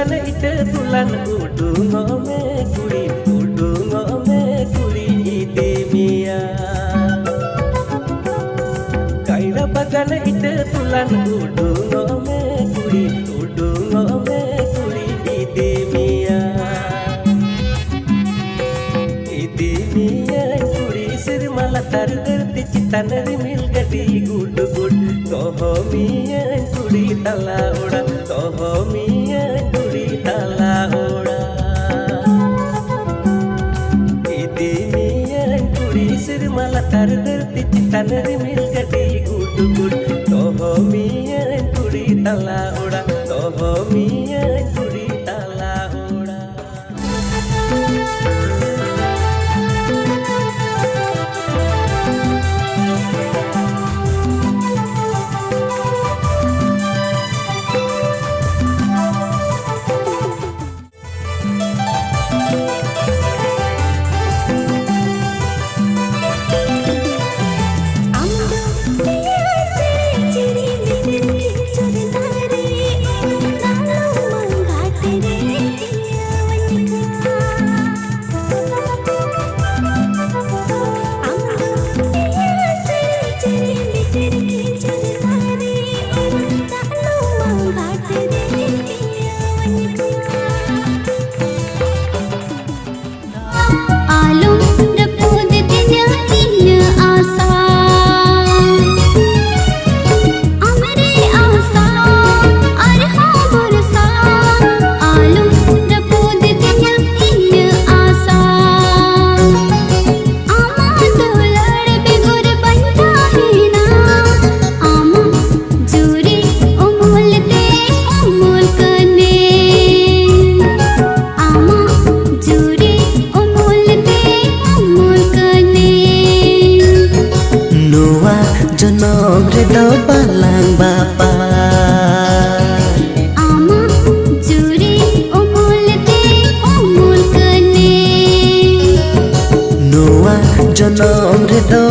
bagan ite tulan udung me kuri idi mia kaira bagan ite tulan udung me kuri idi mia kuri sirmala tar derti citan rimil gadi gud tohmiya kuri tala oda tohmiya kuri tala oda idimiya kuri sirmala tar derti citan rimil gadi gud tohmiya kuri tala oda tohmiya kuri tala oda Jonom redo balang bapa ama juri umul kene Noa jonom redo